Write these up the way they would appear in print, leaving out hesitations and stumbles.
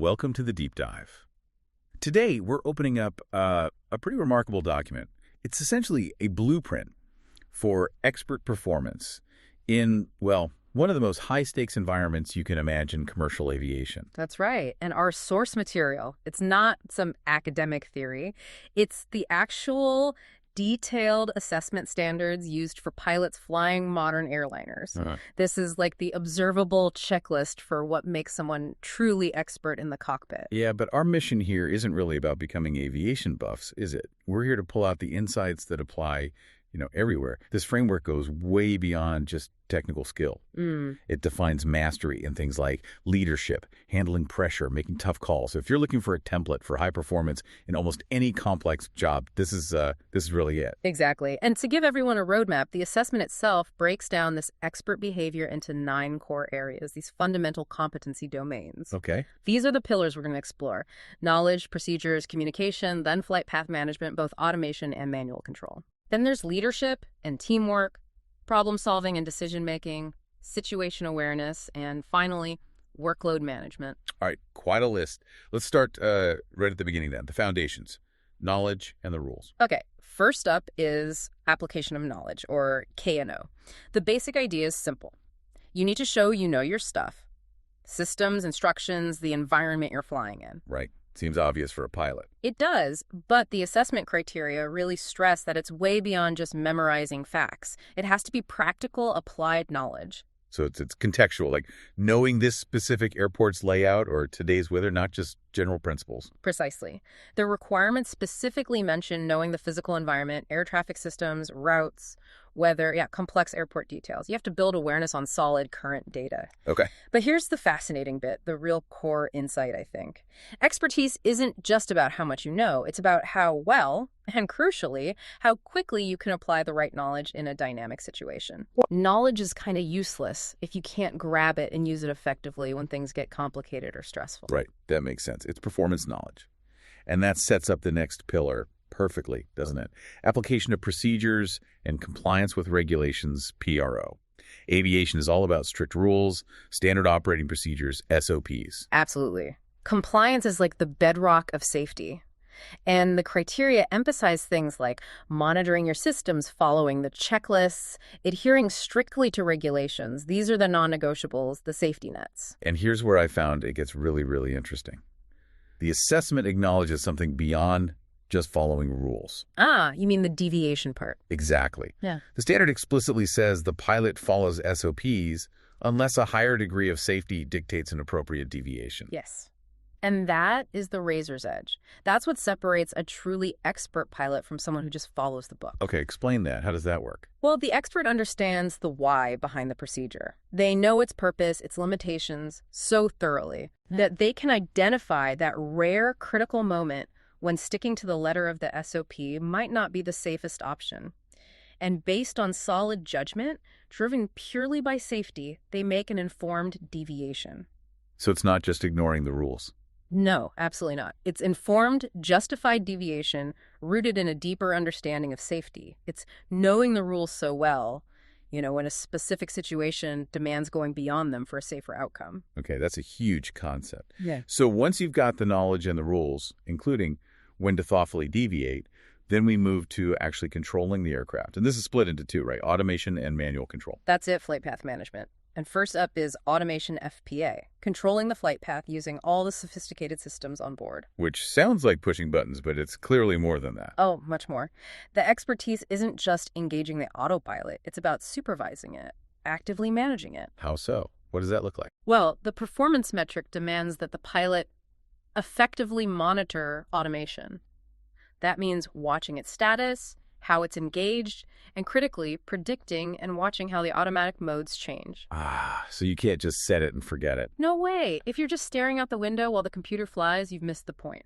welcome to the deep dive. Today, we're opening up a pretty remarkable document. It's essentially a blueprint for expert performance in, well, one of the most high-stakes environments you can imagine, commercial aviation. That's right. And our source material, it's not some academic theory. It's the actual detailed assessment standards used for pilots flying modern airliners. This is like the observable checklist for what makes someone truly expert in the cockpit. Yeah, but our mission here isn't really about becoming aviation buffs, is it? We're here to pull out the insights that apply, everywhere. This framework goes way beyond just technical skill. It defines mastery in things like leadership, handling pressure, making tough calls. So if you're looking for a template for high performance in almost any complex job, this is really it. Exactly. And to give everyone a roadmap, the assessment itself breaks down this expert behavior into 9 core areas, these fundamental competency domains. Okay. These are the pillars we're going to explore: knowledge, procedures, communication, then flight path management, both automation and manual control. Then there's leadership and teamwork, problem solving and decision making, situation awareness, and finally, workload management. All right, quite a list. Let's start right at the beginning then, the foundations, knowledge and the rules. Okay, first up is application of knowledge, or K&O. The basic idea is simple. You need to show you know your stuff: systems, instructions, the environment you're flying in. Right. Seems obvious for a pilot. It does, but the assessment criteria really stress that it's way beyond just memorizing facts. It has to be practical, applied knowledge. So it's contextual, like knowing this specific airport's layout or today's weather, not just general principles. Precisely. The requirements specifically mention knowing the physical environment, air traffic systems, routes, weather, complex airport details. You have to build awareness on solid current data. Okay. But here's the fascinating bit, the real core insight, I think. Expertise isn't just about how much you know. It's about how well, and crucially, how quickly you can apply the right knowledge in a dynamic situation. Knowledge is kind of useless if you can't grab it and use it effectively when things get complicated or stressful. Right. That makes sense. It's performance knowledge. And that sets up the next pillar perfectly, doesn't it? Application of procedures and compliance with regulations, PRO. Aviation is all about strict rules, standard operating procedures, SOPs. Absolutely. Compliance is like the bedrock of safety. And the criteria emphasize things like monitoring your systems, following the checklists, adhering strictly to regulations. These are the non-negotiables, the safety nets. And here's where I found it gets really, really interesting. The assessment acknowledges something beyond just following rules. You mean the deviation part? Exactly. Yeah. The standard explicitly says the pilot follows SOPs unless a higher degree of safety dictates an appropriate deviation. Yes. And that is the razor's edge. That's what separates a truly expert pilot from someone who just follows the book. Okay, explain that. How does that work? Well, the expert understands the why behind the procedure. They know its purpose, its limitations so thoroughly that they can identify that rare critical moment when sticking to the letter of the SOP might not be the safest option. And based on solid judgment, driven purely by safety, they make an informed deviation. So it's not just ignoring the rules. No, absolutely not. It's informed, justified deviation rooted in a deeper understanding of safety. It's knowing the rules so well, when a specific situation demands going beyond them for a safer outcome. Okay, that's a huge concept. Yeah. So once you've got the knowledge and the rules, including when to thoughtfully deviate, then we move to actually controlling the aircraft. And this is split into 2, right? Automation and manual control. That's it, flight path management. And first up is automation FPA, controlling the flight path using all the sophisticated systems on board. Which sounds like pushing buttons, but it's clearly more than that. Oh, much more. The expertise isn't just engaging the autopilot. It's about supervising it, actively managing it. How so? What does that look like? Well, the performance metric demands that the pilot effectively monitor automation. That means watching its status, how it's engaged, and critically predicting and watching how the automatic modes change. So you can't just set it and forget it. No way. If you're just staring out the window while the computer flies, you've missed the point.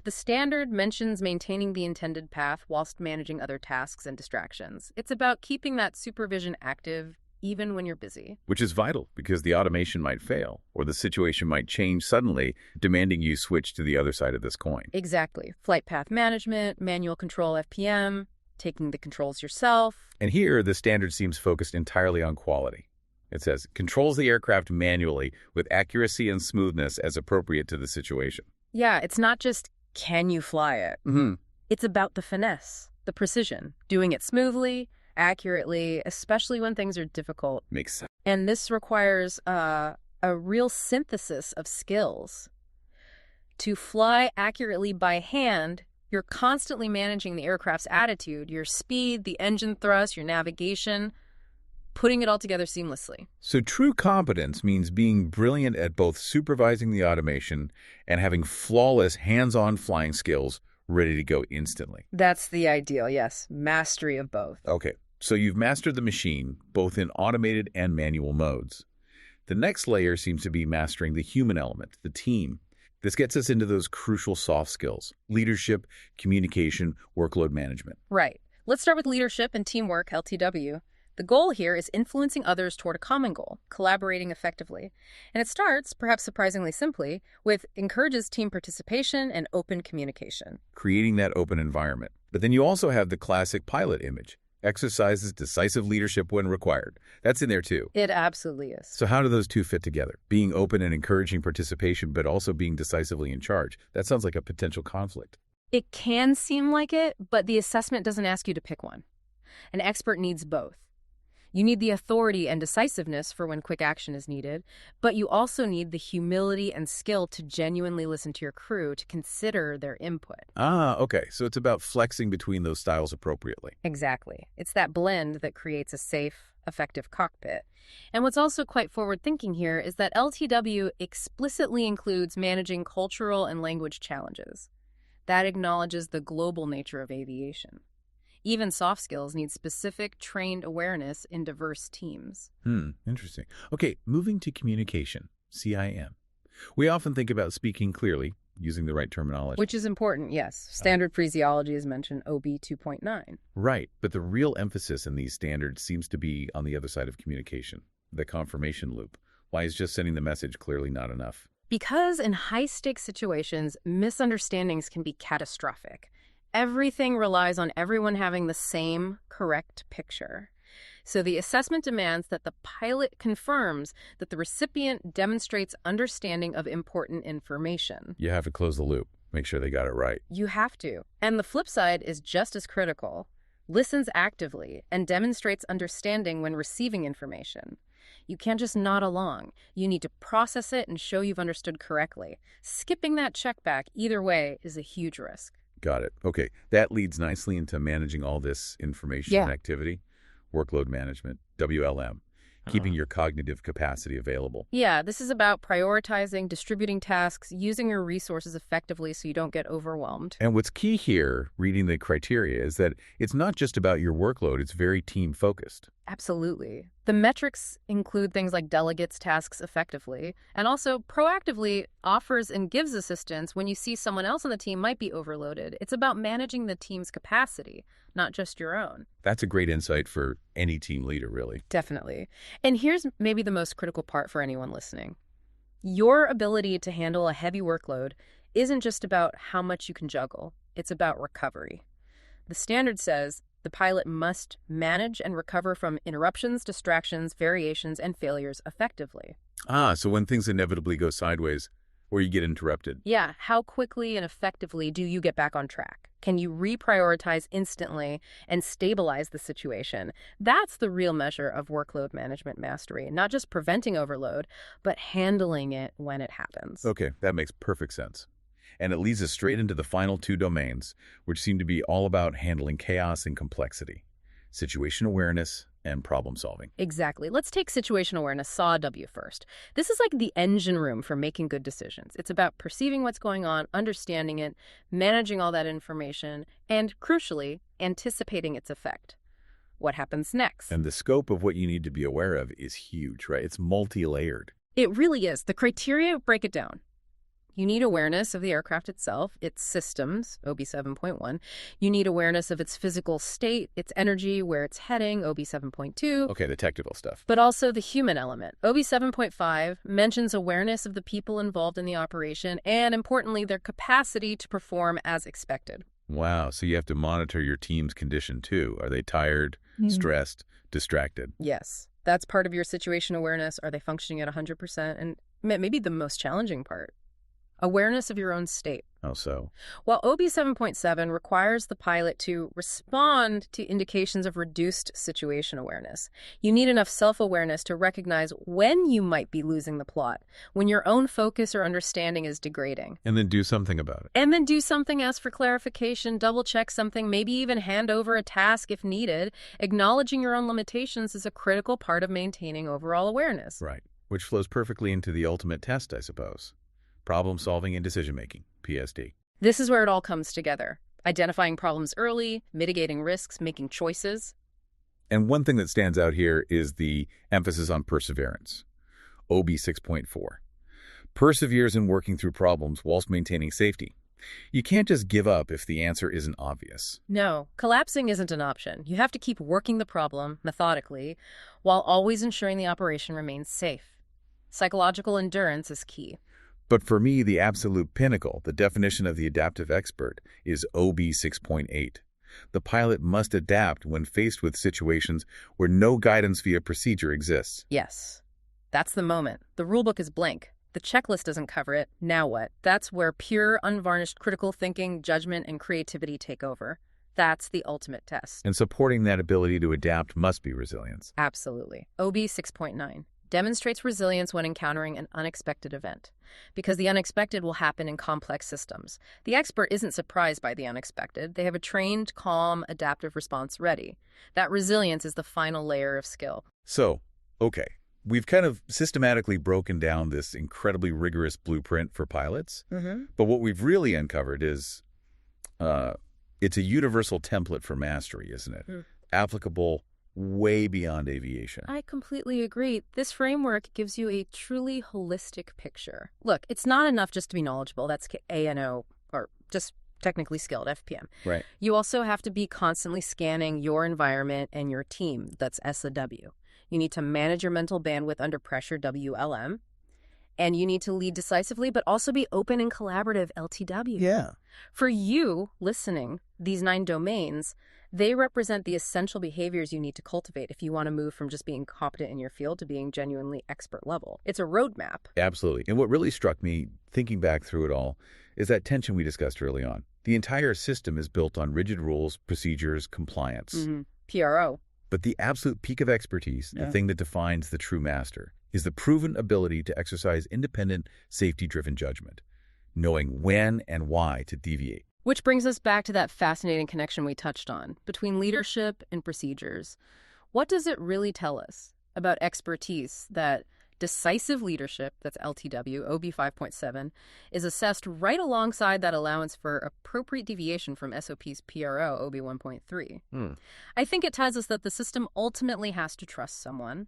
The standard mentions maintaining the intended path whilst managing other tasks and distractions. It's about keeping that supervision active even when you're busy. Which is vital because the automation might fail or the situation might change suddenly, demanding you switch to the other side of this coin. Exactly. Flight path management, manual control FPM, taking the controls yourself. And here, the standard seems focused entirely on quality. It says, controls the aircraft manually with accuracy and smoothness as appropriate to the situation. Yeah, it's not just, can you fly it? It's about the finesse, the precision, doing it smoothly, accurately, especially when things are difficult. Makes sense. And this requires a real synthesis of skills. To fly accurately by hand, you're constantly managing the aircraft's attitude, your speed, the engine thrust, your navigation, putting it all together seamlessly. So true competence means being brilliant at both supervising the automation and having flawless hands-on flying skills ready to go instantly. That's the ideal, yes. Mastery of both. Okay, so you've mastered the machine, both in automated and manual modes. The next layer seems to be mastering the human element, the team. This gets us into those crucial soft skills: leadership, communication, workload management. Right. Let's start with leadership and teamwork, LTW. The goal here is influencing others toward a common goal, collaborating effectively. And it starts, perhaps surprisingly simply, with encourages team participation and open communication. Creating that open environment. But then you also have the classic pilot image: exercises decisive leadership when required. That's in there too. It absolutely is. So how do those two fit together? Being open and encouraging participation, but also being decisively in charge. That sounds like a potential conflict. It can seem like it, but the assessment doesn't ask you to pick one. An expert needs both. You need the authority and decisiveness for when quick action is needed, but you also need the humility and skill to genuinely listen to your crew, to consider their input. Okay. So it's about flexing between those styles appropriately. Exactly. It's that blend that creates a safe, effective cockpit. And what's also quite forward-thinking here is that LTW explicitly includes managing cultural and language challenges. That acknowledges the global nature of aviation. Even soft skills need specific, trained awareness in diverse teams. Interesting. Okay, moving to communication, CIM. We often think about speaking clearly, using the right terminology. Which is important, yes. Standard phraseology is mentioned, OB 2.9. Right, but the real emphasis in these standards seems to be on the other side of communication, the confirmation loop. Why is just sending the message clearly not enough? Because in high-stakes situations, misunderstandings can be catastrophic. Everything relies on everyone having the same correct picture. So the assessment demands that the pilot confirms that the recipient demonstrates understanding of important information. You have to close the loop, make sure they got it right. You have to. And the flip side is just as critical. Listens actively and demonstrates understanding when receiving information. You can't just nod along. You need to process it and show you've understood correctly. Skipping that check back either way is a huge risk. Got it. Okay, that leads nicely into managing all this information and activity. Workload management, WLM, keeping your cognitive capacity available. Yeah, this is about prioritizing, distributing tasks, using your resources effectively so you don't get overwhelmed. And what's key here, reading the criteria, is that it's not just about your workload, it's very team-focused. Absolutely. The metrics include things like delegates tasks effectively, and also proactively offers and gives assistance when you see someone else on the team might be overloaded. It's about managing the team's capacity, not just your own. That's a great insight for any team leader, really. Definitely. And here's maybe the most critical part for anyone listening. Your ability to handle a heavy workload isn't just about how much you can juggle. It's about recovery. The standard says the pilot must manage and recover from interruptions, distractions, variations, and failures effectively. So when things inevitably go sideways or you get interrupted. Yeah, how quickly and effectively do you get back on track? Can you reprioritize instantly and stabilize the situation? That's the real measure of workload management mastery, not just preventing overload, but handling it when it happens. Okay, that makes perfect sense. And it leads us straight into the final two domains, which seem to be all about handling chaos and complexity: situational awareness and problem solving. Exactly. Let's take situational awareness, SAW first. This is like the engine room for making good decisions. It's about perceiving what's going on, understanding it, managing all that information, and crucially, anticipating its effect. What happens next? And the scope of what you need to be aware of is huge, right? It's multi-layered. It really is. The criteria break it down. You need awareness of the aircraft itself, its systems, OB 7.1. You need awareness of its physical state, its energy, where it's heading, OB 7.2. Okay, the technical stuff. But also the human element. OB 7.5 mentions awareness of the people involved in the operation and, importantly, their capacity to perform as expected. Wow, so you have to monitor your team's condition too. Are they tired, stressed, distracted? Yes. That's part of your situation awareness. Are they functioning at 100%? And maybe the most challenging part, awareness of your own state. How so? Well, OB 7.7 requires the pilot to respond to indications of reduced situation awareness. You need enough self-awareness to recognize when you might be losing the plot, when your own focus or understanding is degrading. And then do something about it. And then do something, ask for clarification, double-check something, maybe even hand over a task if needed. Acknowledging your own limitations is a critical part of maintaining overall awareness. Right, which flows perfectly into the ultimate test, I suppose. Problem solving and decision-making, PSD. This is where it all comes together. Identifying problems early, mitigating risks, making choices. And one thing that stands out here is the emphasis on perseverance. OB 6.4. Perseveres in working through problems whilst maintaining safety. You can't just give up if the answer isn't obvious. No, collapsing isn't an option. You have to keep working the problem methodically while always ensuring the operation remains safe. Psychological endurance is key. But for me, the absolute pinnacle, the definition of the adaptive expert, is OB 6.8. The pilot must adapt when faced with situations where no guidance via procedure exists. Yes, that's the moment. The rulebook is blank. The checklist doesn't cover it. Now what? That's where pure, unvarnished critical thinking, judgment, and creativity take over. That's the ultimate test. And supporting that ability to adapt must be resilience. Absolutely. OB 6.9. Demonstrates resilience when encountering an unexpected event, because the unexpected will happen in complex systems. The expert isn't surprised by the unexpected. They have a trained, calm, adaptive response ready. That resilience is the final layer of skill. So, okay, we've kind of systematically broken down this incredibly rigorous blueprint for pilots, but what we've really uncovered is it's a universal template for mastery, isn't it? Applicable way beyond aviation. I completely agree. This framework gives you a truly holistic picture. Look, it's not enough just to be knowledgeable. That's ANO, or just technically skilled, FPM. Right. You also have to be constantly scanning your environment and your team. That's SAW. You need to manage your mental bandwidth under pressure, WLM. And you need to lead decisively, but also be open and collaborative, LTW. Yeah. For you, listening, these 9 domains, they represent the essential behaviors you need to cultivate if you want to move from just being competent in your field to being genuinely expert level. It's a roadmap. Absolutely. And what really struck me, thinking back through it all, is that tension we discussed early on. The entire system is built on rigid rules, procedures, compliance. PRO. But the absolute peak of expertise, the thing that defines the true master, is the proven ability to exercise independent, safety-driven judgment, knowing when and why to deviate. Which brings us back to that fascinating connection we touched on between leadership and procedures. What does it really tell us about expertise that decisive leadership, that's LTW, OB 5.7, is assessed right alongside that allowance for appropriate deviation from SOP's PRO, OB 1.3? I think it tells us that the system ultimately has to trust someone,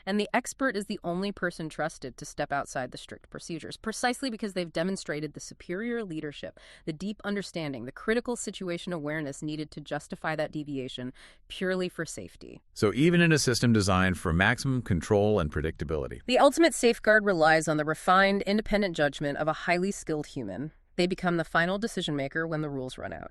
and the expert is the only person trusted to step outside the strict procedures, precisely because they've demonstrated the superior leadership, the deep understanding, the critical situation awareness needed to justify that deviation purely for safety. So even in a system designed for maximum control and predictability, the ultimate safeguard relies on the refined, independent judgment of a highly skilled human. They become the final decision maker when the rules run out.